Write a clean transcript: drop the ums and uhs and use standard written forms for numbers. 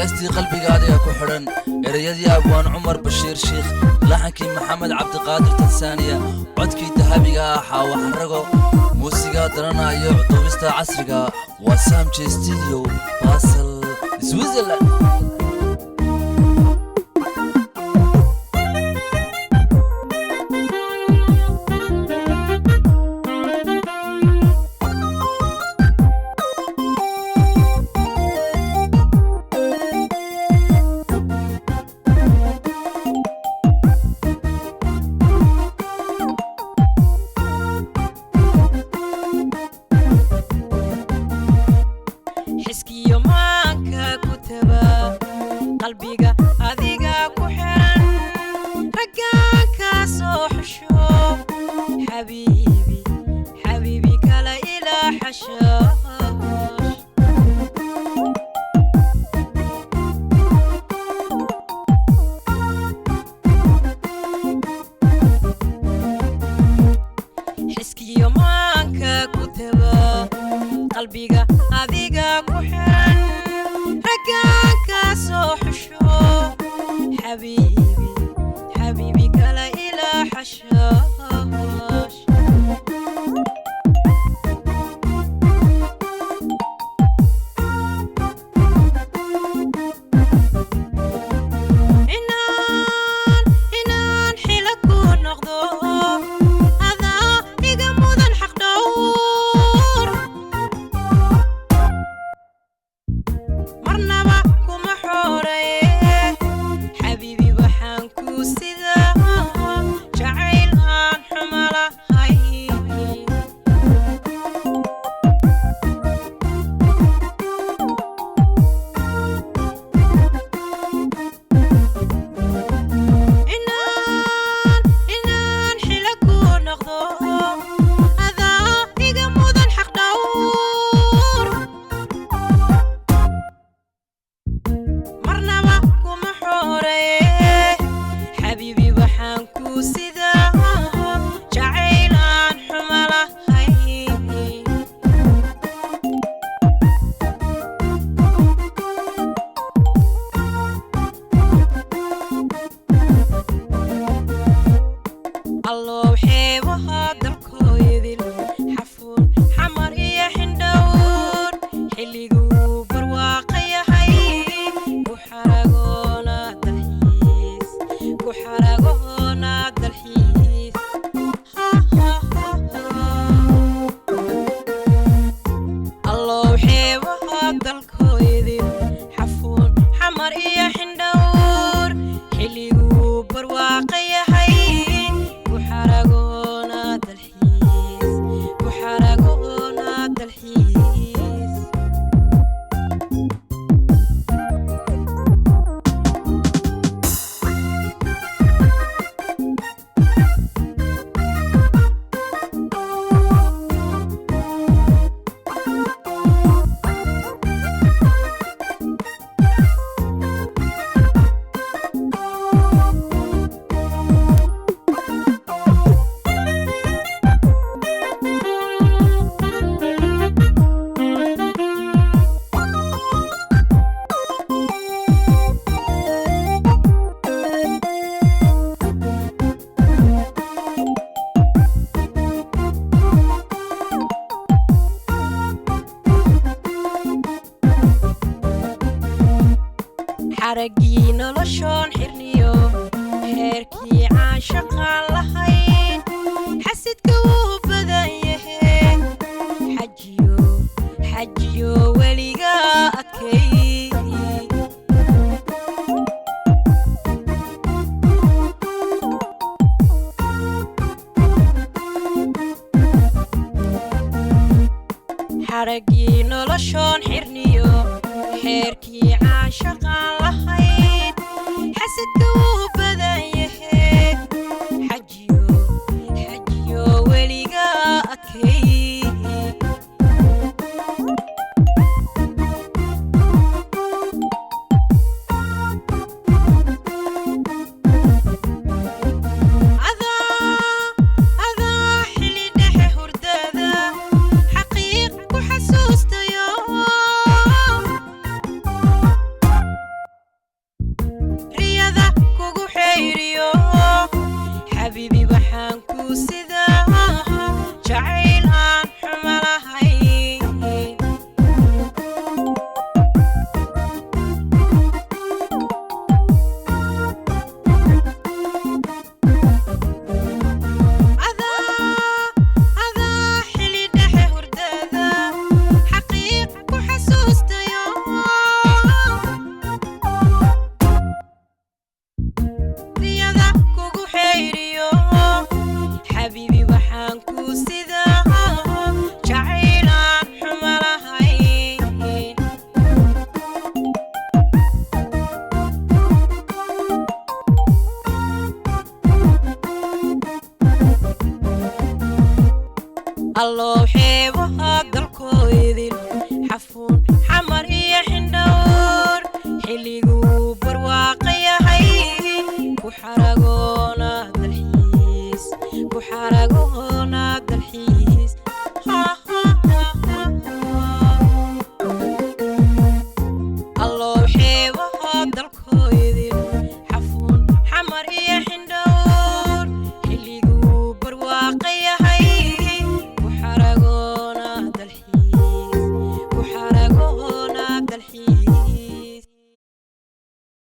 هستي قلبي قاعد ياكو حرن إريادي أبوان عمر بشير شيخ لحنكي محمد عبد القادر تنسانيا عدكي تهابي قاحا وحرقو موسيقى درنا يعطو بستا عصرقا وسام جي ستوديو باصل سويسرلاند. قلبيga adiga ku xiran ragga soo xusho حبيبي kala ila xashash حسكيyo maanka ku taba qalbiga adiga ku xiran ragga soo xusho حبيبي kala ila xashash inaan xila ku noqdo adaa iga mudan xaq dhowr marnaba kuma xoreeye حبيبي waxaan ku sidaa jacayl aan xuma lahayn inaan xila ku noqdo adaa iga mudan xaq dhowr marnaba kuma xoreeye حبيبي waxaan ku sidaa jacayl aan xuma lahayn allow xeebaha dalkooyadil xafuun xamar iyo xindhowr xilliguu barwaaqa yahay ku xaragoona dalxiis allow xeebaha dalkooyadil xafuun xamar iyo xindhowr xilliguu barwaaqa yahay ku xaragoona dalxiis xaragii noloshoon xirniyo heerkii caashaqaan lahayn xasidka wuu badan yahe xajiyo weliga adkay xaragii noloshoon xirniyo heerkii caashaqaan lahayn xasidka wuu badan yahe xajiyo weliga adkay adaa xili dhexe hurdada xaqiiq ku xasuustayo الله حيبها قلكو يذل حفون حمر يا حندور حليقو